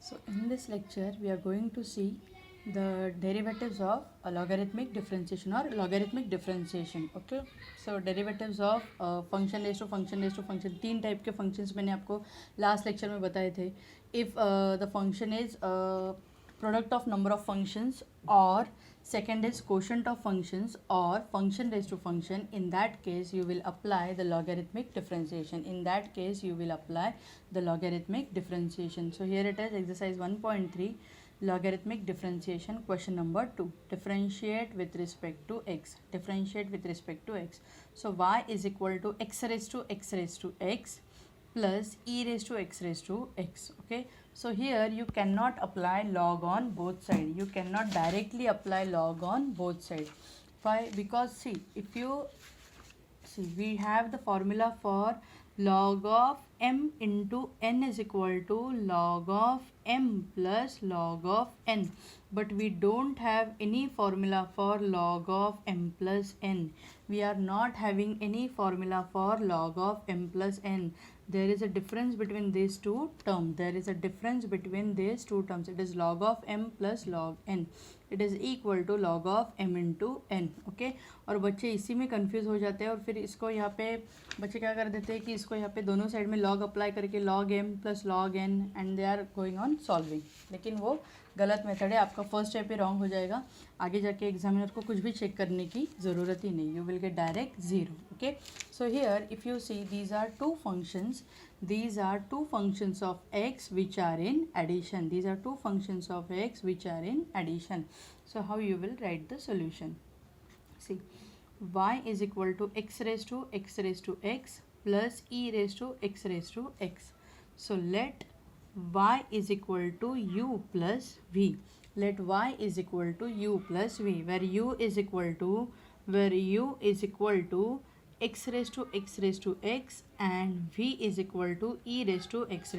So in this lecture we are going to see the derivatives of a logarithmic differentiation or logarithmic differentiation. Okay, so derivatives of function raised to function raised to function, तीन type के functions मैंने आपको last lecture में बताए थे. If the function is product of number of functions, or second is quotient of functions, or function raised to function, in that case you will apply the logarithmic differentiation. In that case you will apply the logarithmic differentiation. So here it is, exercise 1.3, logarithmic differentiation, question number 2. Differentiate with respect to x. Differentiate with respect to x. So y is equal to x raised to x raised to x plus e raised to x raised to x. Okay, so here you cannot apply log on both sides. You cannot directly apply log on both sides. Why? Because see, if you see, we have the formula for log of m into n is equal to log of m plus log of n, but we don't have any formula for log of m plus n. We are not having any formula for log of m plus n. There is a difference between these two terms. There is a difference between these two terms. It is log of m plus log n. It is equal to log of m into n. Okay, और बच्चे इसी में confuse हो जाते हैं और फिर इसको यहाँ पे बच्चे क्या कर देते हैं कि इसको यहाँ पे दोनों साइड में log अप्लाई करके log m plus log n and they are going on solving, लेकिन वो गलत मेथड है. आपका फर्स्ट स्टेप ही रॉन्ग हो जाएगा. आगे जाके एग्जामिनर को कुछ भी चेक करने की ज़रूरत ही नहीं. You will get direct zero. Okay, so here if you see these are two functions. These are two functions of x which are in addition. These are two functions of x which are in addition. So how you will write the solution? See, y is equal to x raised to x plus e raised to x. So let y is equal to u plus v. Let y is equal to u plus v, where u is equal to x raised to x and v is equal to e raised to x.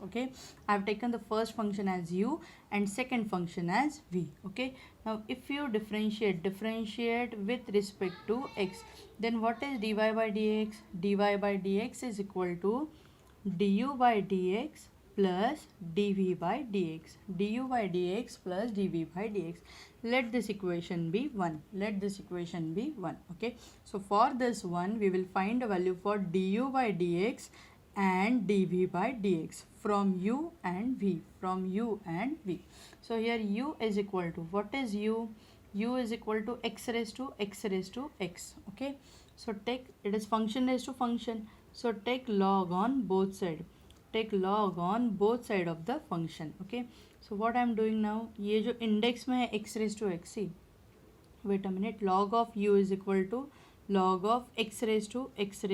Okay, I have taken the first function as u and second function as v. Okay, now if you differentiate with respect to x, then what is dy by dx? Dy by dx is equal to du by dx plus dv by dx. Du by dx plus dv by dx. Let this equation be 1. Let this equation be 1. Okay, so for this one we will find a value for du by dx and dv by dx from u and v. So here u is equal to, what is u? U is equal to x raised to x. Okay, so take, it is function raised to function, so take log on both sides. Take log on both side of the function. Okay, so what I am doing now, ये जो index में है x raised to x, see, wait a minute, log of u is equal to log of x raised to x.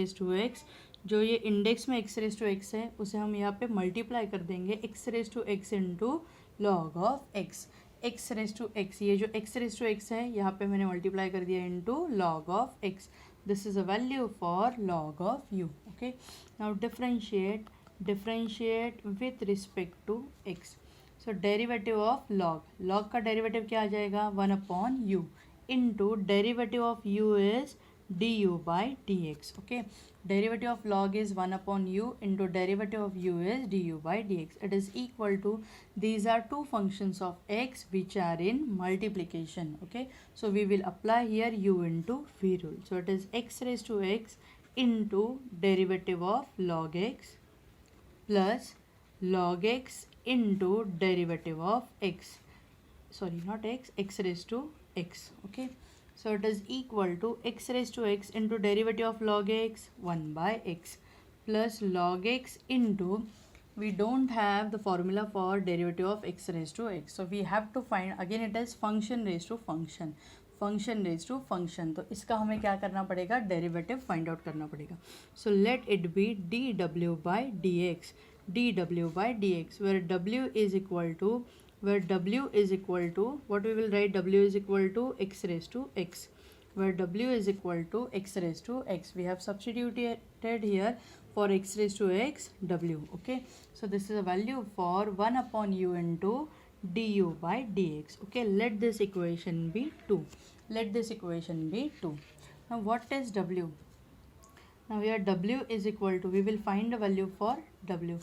जो ये index में x raised to x है उसे हम यहाँ पे multiply कर देंगे x raised to x into log of x. x raised to x, ये जो x raised to x है यहाँ पे मैंने multiply कर दिया into log of x. This is a value for log of u. Okay, now differentiate with respect to x. So derivative of log का derivative क्या आ जाएगा? 1 upon u into derivative of u is du by dx. Okay, derivative of log is 1 upon u into derivative of u is du by dx. It is equal to, these are two functions of x which are in multiplication. Okay, so we will apply here u into v rule. So it is x raised to x into derivative of log x plus log x into derivative of x, sorry not x, x raised to x. Okay, so it is equal to x raised to x into derivative of log x 1 by x plus log x into, we don't have the formula for derivative of x raised to x, so we have to find, again it is function raised to function. तो इसका हमें क्या करना पड़ेगा? Derivative find out करना पड़ेगा. So let it be dw by dx, where w is equal to, what we will write, w is equal to x raised to x, where w is equal to x raised to x. We have substituted here for x raised to x w. Okay, so this is a value for 1 upon u into du by dx. Okay, let this equation be 2. Now what is w? Now here w is equal to, we will find a value for w.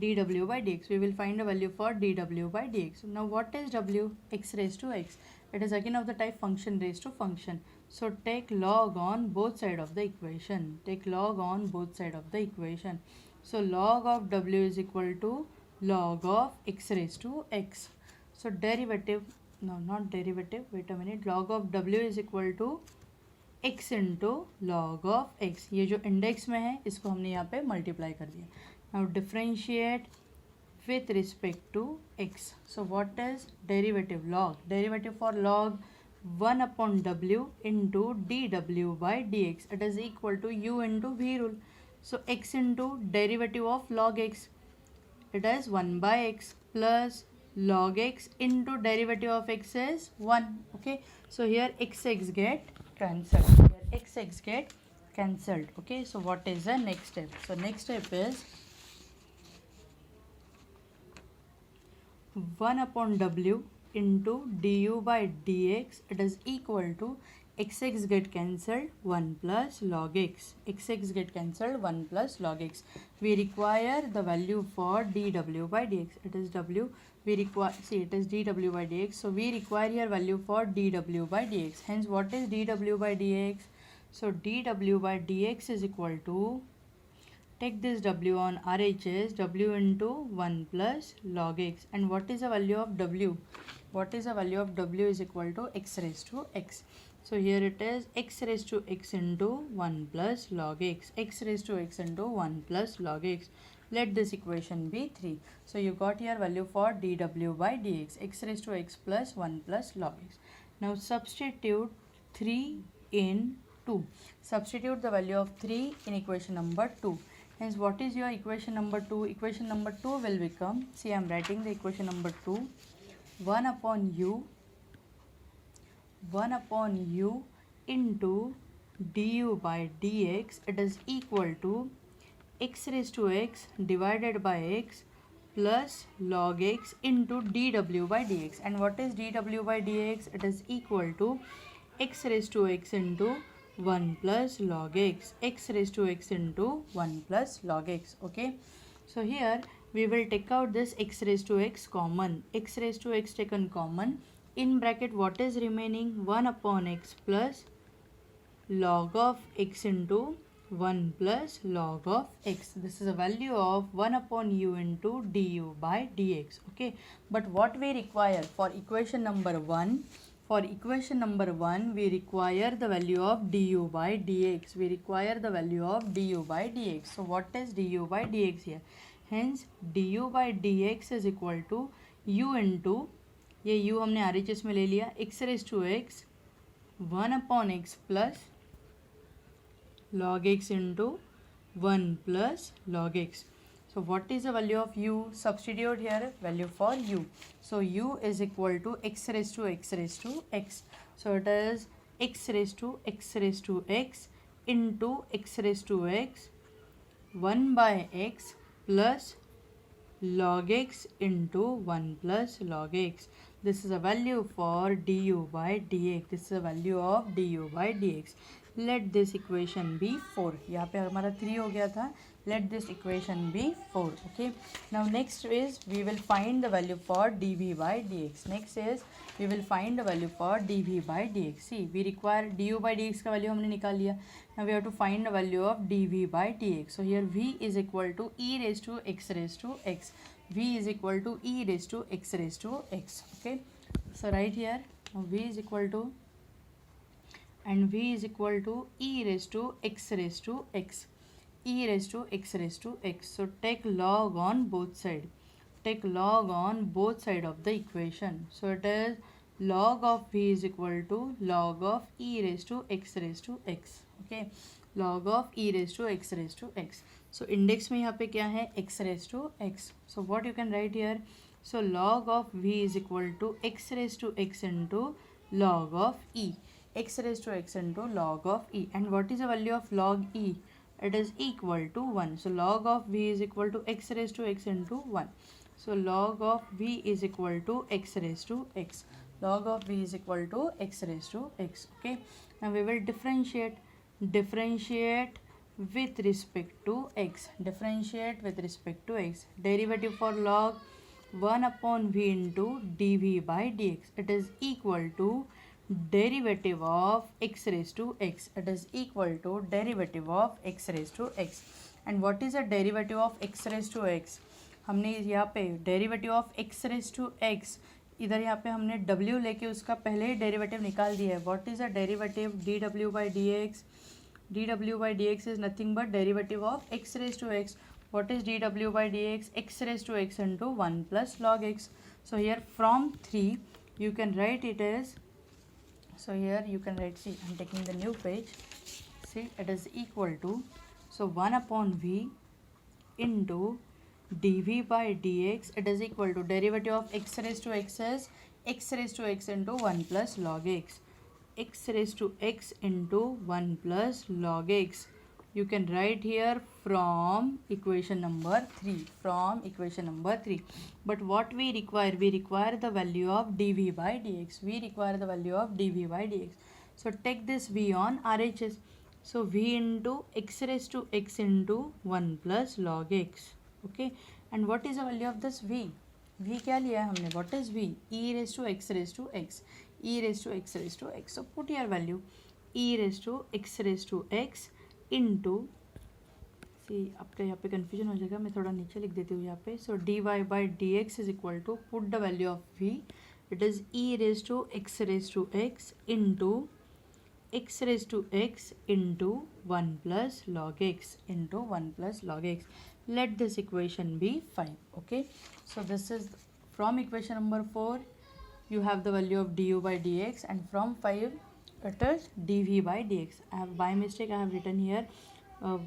dw by dx. We will find a value for dw by dx. Now what is w? X raised to x. It is again of the type function raised to function. So take log on both side of the equation. Take log on both side of the equation. So log of w is equal to log of x raised to x. So derivative, no, not derivative, wait a minute, log of w is equal to x into log of x. ये जो index में है इसको हमने यहाँ पे multiply कर दिया. Now differentiate with respect to x. So what is derivative? Log. Derivative for log 1 upon w into dw by dx. It is equal to u into v rule. So x into derivative of log x. It is 1 by x plus log x into derivative of x is 1. Okay. So here x get cancelled. Here x get cancelled. Okay. So what is the next step? So next step is 1 upon w into du by dx. It is equal to xx get cancelled 1 plus log x. Xx get cancelled 1 plus log x. We require the value for dw by dx. It is w. We require, see, it is dw by dx. So we require here value for dw by dx. Hence what is dw by dx? So dw by dx is equal to, take this w on RHS, w into 1 plus log x. And what is the value of w? What is the value of w is equal to x raised to x. So here it is x raised to x into 1 plus log x. X raised to x into 1 plus log x. Let this equation be 3. So you got here value for dw by dx. X raised to x plus 1 plus log x. Now substitute 3 in 2. Substitute the value of 3 in equation number 2. Hence what is your equation number 2? Equation number 2 will become, see, I am writing the equation number 2, 1 upon u into du by dx. It is equal to x raised to x divided by x plus log x into dw by dx. And what is dw by dx? It is equal to x raised to x into 1 plus log x. X raised to x into 1 plus log x. Okay. So here we will take out this x raised to x common. X raised to x taken common. In bracket what is remaining? 1 upon x plus log of x into 1 plus log of x. This is a value of 1 upon u into du by dx. Okay. But what we require for equation number 1? For equation number 1, we require the value of du by dx. We require the value of du by dx. So what is du by dx here? Hence du by dx is equal to u into, ये u हमने RHS में ले लिया, x raised to x 1 upon x plus log x into 1 plus log x. So what is the value of u? Substitute here value for u. So u is equal to x raised to x raised to x. So it is x raised to x raised to x into x raised to x 1 by x plus log x into 1 plus log x. This is a value for du by dx. This is a value of du by dx. Let this equation be 4. यहाँ पे हमारा 3 हो गया था. Let this equation be 4. Okay. Now next is we will find the value for dv by dx. Next is we will find the value for dv by dx. See, we require du by dx का value हमने निकाल लिया. Now we have to find the value of dv by dx. So here v is equal to e raised to x raised to x. V is equal to e raised to x raised to x. Okay. So right here v is equal to, and v is equal to e raised to x raised to x. E raised to x raised to x. So take log on both side. Take log on both side of the equation. So it is log of v is equal to log of e raised to x raised to x. Okay. Log of e raised to x raised to x. So index में यहाँ पे क्या है? X raised to x. So what you can write here? So log of v is equal to x raised to x into log of e. X raised to x into log of e. And what is the value of log e? It is equal to 1. So log of v is equal to x raised to x into 1. So log of v is equal to x raised to x. Log of v is equal to x raised to x. Okay. Now we will differentiate with respect to x. Differentiate with respect to x. Derivative for log 1 upon v into dv by dx. It is equal to derivative of x raised to x. It is equal to derivative of x raised to x. And what is a derivative of x raised to x? हमने यहाँ पे derivative of x raise to x, इधर यहाँ पे हमने w लेके उसका पहले ही डेरिवेटिव निकाल दिया है. What is a derivative? dw by dx. dw by dx is nothing but derivative of x raised to x. What is dw by dx? X raised to x into 1 plus log x. So here from 3 you can write it as, so here you can write, see I'm taking the new page, see it is equal to, so 1 upon v into dv by dx, it is equal to derivative of x raised to x as x raised to x into 1 plus log x. X raised to x into 1 plus log x. You can write here from equation number 3. From equation number 3. But what we require the value of dv by dx. We require the value of dv by dx. So take this v on RHS. So v into x raised to x into 1 plus log x. Okay. And what is the value of this v? v क्या लिया है हमने? What is v? e raised to x raised to x. e raised to x raised to x. So put your value e raised to x raised to x into, सी आपका यहाँ पे confusion हो जाएगा, मैं थोड़ा नीचे लिख देती हूँ यहाँ पे. So d y by d x is equal to, put the value of v, it is e raise to x into x raise to x into 1 plus log x into 1 plus log x. Let this equation be 5. Okay, so this is from equation number 4 you have the value of du by dx, and from 5 it is dv by dx. I have by mistake I have written here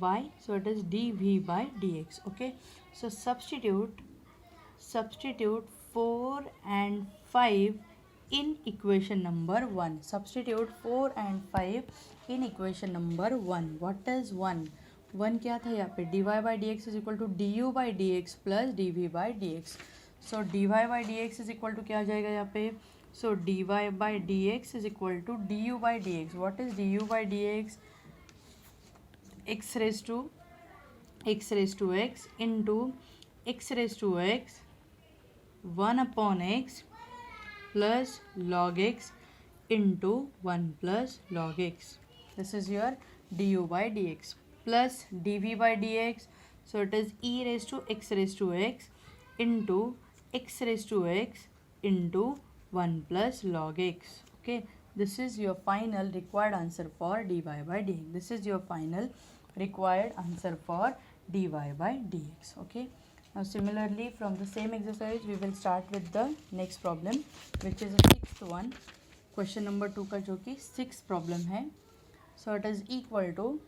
y, so it is dv by dx. Okay, so substitute 4 and 5 in equation number 1. Substitute 4 and 5 in equation number 1. What is 1? 1 क्या था यहाँ पे? dy by dx is equal to du by dx plus dv by dx. So dy by dx is equal to क्या आ जाएगा यहाँ पे? So dy by dx is equal to du by dx. What is du by dx? x raised to x into x raised to x 1 upon x plus log x into 1 plus log x. This is your du by dx plus dv by dx. So it is e raised to x into x raised to x into 1 plus log x. Okay, this is your final required answer for dy by dx. This is your final required answer for dy by dx. Okay, now similarly from the same exercise we will start with the next problem, which is the sixth one. Question number 2 का जो कि sixth problem है. So it is equal to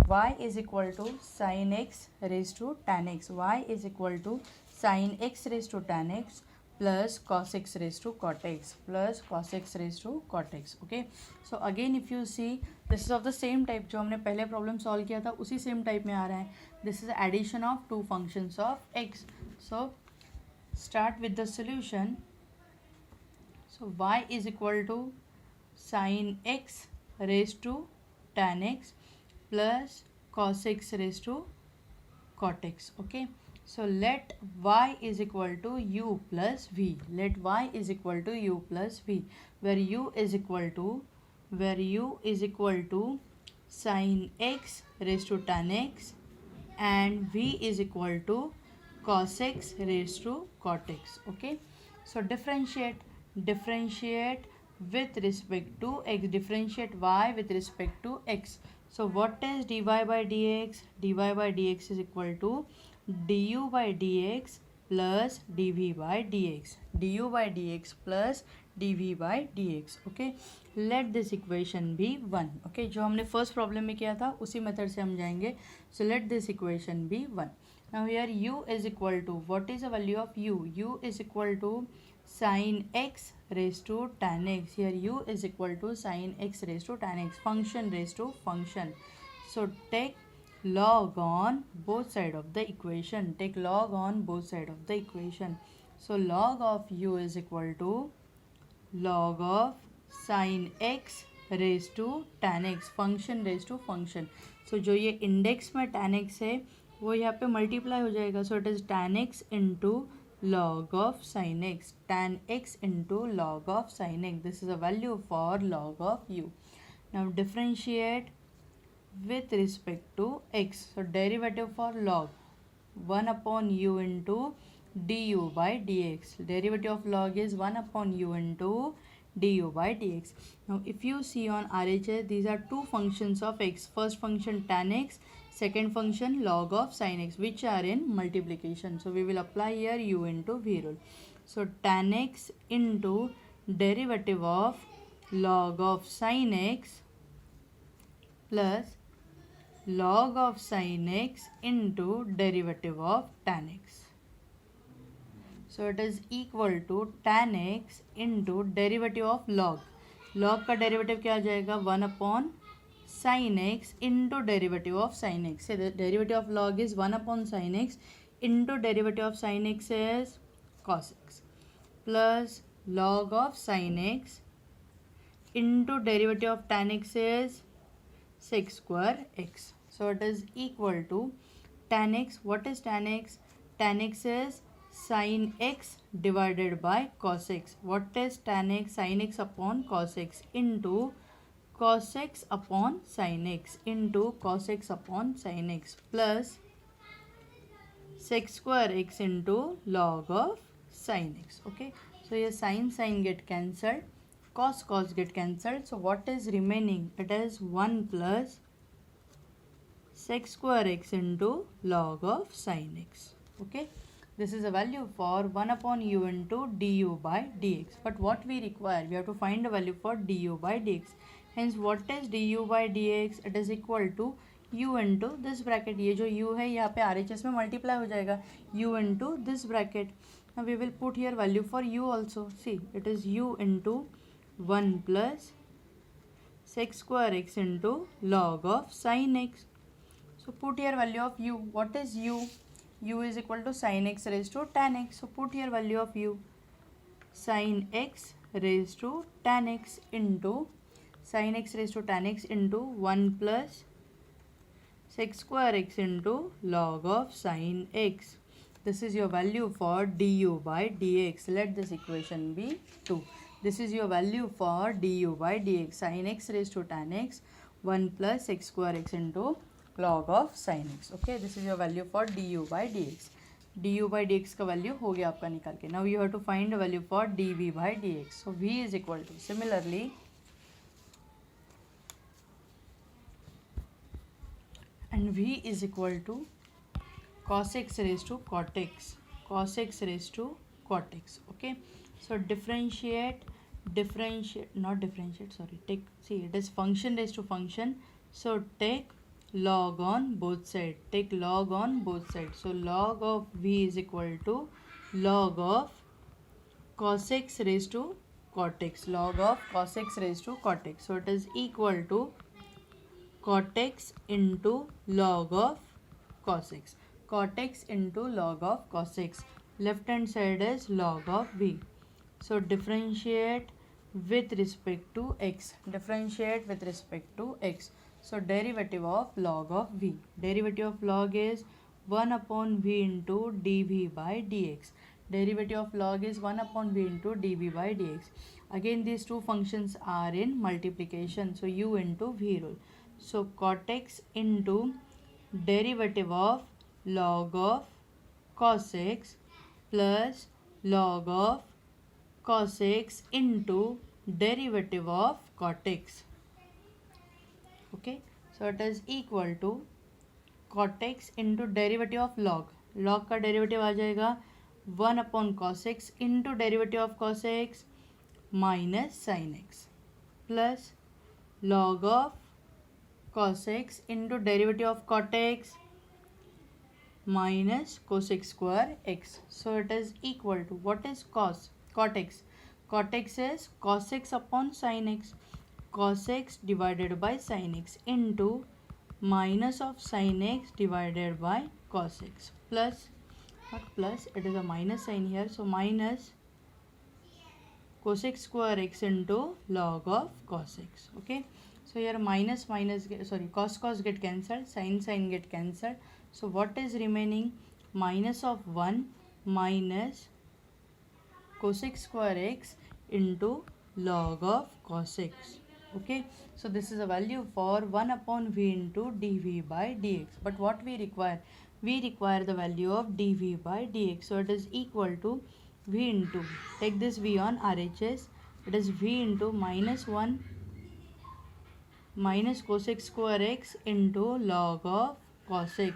y is equal to sin x raised to tan x. Y is equal to sin x raised to tan x plus cos x raised to cot x plus cos x raised to cot x. Okay, so again if you see this is of the same type जो हमने पहले problem solve किया था उसी same type में आ रहा है. This is addition of two functions of x. So start with the solution. So y is equal to sin x raised to tan x plus cos x raised to cot x. Okay, so let y is equal to u plus v. Let y is equal to u plus v, where u is equal to sin x raised to tan x and v is equal to cos x raised to cot x. Okay, so differentiate with respect to x. Differentiate y with respect to x. So what is dy by dx? dy by dx is equal to du by dx plus dv by dx. du by dx plus dv by dx. Okay, let this equation be 1. Okay, जो हमने first problem में किया था उसी method से हम जाएंगे. So let this equation be 1. Now here u is equal to, what is the value of u? u is equal to sin x raised to tan x. Here u is equal to sin x raised to tan x. Function raised to function. So take log on both side of the equation. Take log on both side of the equation. So log of u is equal to log of sin x raise to tan x, function raise to function. So जो ये index में tan x है वो यहाँ पे multiply हो जाएगा. So it is tan x into log of sin x, tan x into log of sin x. This is a value for log of u. Now differentiate with respect to x. So derivative for log 1 upon u into du by dx. Derivative of log is 1 upon u into du by dx. Now if you see on RHS, these are two functions of x. First function tan x, second function log of sin x, which are in multiplication. So we will apply here u into v rule. So tan x into derivative of log of sin x plus log of sin x into derivative of tan x. So it is equal to tan x into derivative of log. log का derivative क्या आ जाएगा? 1 upon sin x into derivative of sin x. So the derivative of log is 1 upon sin x into derivative of sin x is cos x plus log of sin x into derivative of tan x is sec square x. So it is equal to tan x. What is tan x? Tan x is sin x divided by cos x. What is tan x? Sin x upon cos x into cos x upon sin x into cos x upon sin x plus sec square x into log of sin x. Okay, so your sin get cancelled, cos get cancelled. So what is remaining? It is 1 plus sec square x into log of sin x. Okay, this is a value for 1 upon u into du by dx. But what we require, we have to find a value for du by dx. Hence what is du by dx? It is equal to u into this bracket. ये जो u है यहाँ पे RHS में multiply हो जाएगा u into this bracket. Now we will put here value for u also. See, it is u into 1 plus sec square x into log of sin x. So put here value of u. What is u? U is equal to sin x raised to tan x. So put here value of u. Sin x raised to tan x into sin x raised to tan x into 1 plus sec square x into log of sin x. This is your value for du by dx. Let this equation be 2. This is your value for du by dx. Sin x raised to tan x 1 plus sec square x into log of sin x. Okay, this is your value for du by dx. du by dx का value हो गया आपका निकाल के. Now you have to find a value for dv by dx. So v is equal to, similarly, and v is equal to cos x raised to cot x, cos x raised to cot x. Okay, so differentiate, not differentiate, sorry, take, see, it is function raised to function. So take log on both sides, take log on both sides. So log of v is equal to log of cos x raised to cot x, log of cos x raised to cot x. So it is equal to cot x into log of cos x, cot x into log of cos x. Left hand side is log of v. So differentiate with respect to x, differentiate with respect to x. So derivative of log of v, derivative of log is 1 upon v into dv by dx. Derivative of log is 1 upon v into dv by dx. Again these two functions are in multiplication, so u into v rule. So cot x into derivative of log of cos x plus log of cos x into derivative of cot x. Okay, so it is equal to cot x into derivative of log. log का derivative आ जाएगा 1 upon cos x into derivative of cos x minus sin x plus log of cos x into derivative of cot x minus cosec square x. So it is equal to, what is cos? Cot x. Cot x is cos x upon sin x. Cos x divided by sin x into minus of sin x divided by cos x plus, not plus, it is a minus sign here. So minus cosec square x into log of cos x. Okay, so here minus minus cos get cancelled, sin get cancelled. So what is remaining? Minus of 1 minus cosec square x into log of cos x. Okay, so this is a value for 1 upon v into dv by dx. But what we require? We require the value of dv by dx. So it is equal to v into, take this v on RHS, it is v into minus 1 minus cosec square x into log of cos x,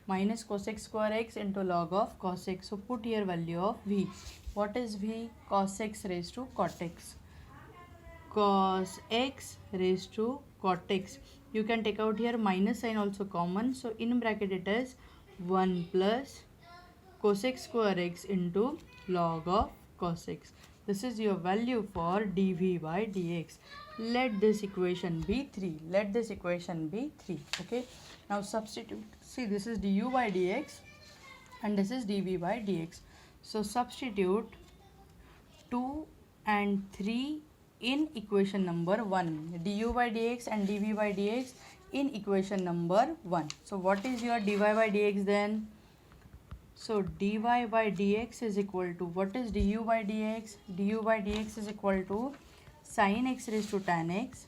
minus cosec square x into log of cos x. So put here value of v. What is v? Cos x raised to cot x. Cos x raised to cot x. You can take out here minus sign also common. So in bracket it is 1 plus cosec square x into log of cos x. This is your value for dv by dx. Let this equation be 3. Let this equation be 3. Okay. Now substitute. See, this is du by dx and this is dv by dx. So substitute 2 and 3 in equation number 1. Du by dx and dv by dx in equation number 1. So what is your dy by dx then? So dy by dx is equal to, what is du by dx? Du by dx is equal to sin x raised to tan x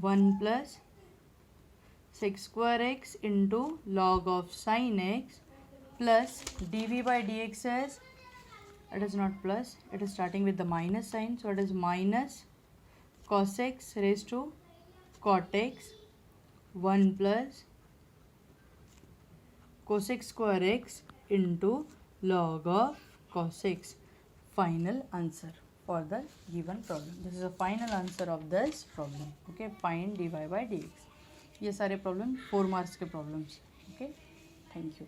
1 plus sec square x into log of sin x plus dv by dx is, it is not plus, it is starting with the minus sign. So it is minus cos x raised to cot x 1 plus cosec square x into log of cos x. Final answer for the given problem. This is a final answer of this problem. Okay, find dy by dx. ये सारे problem 4 marks के problems. Okay, thank you.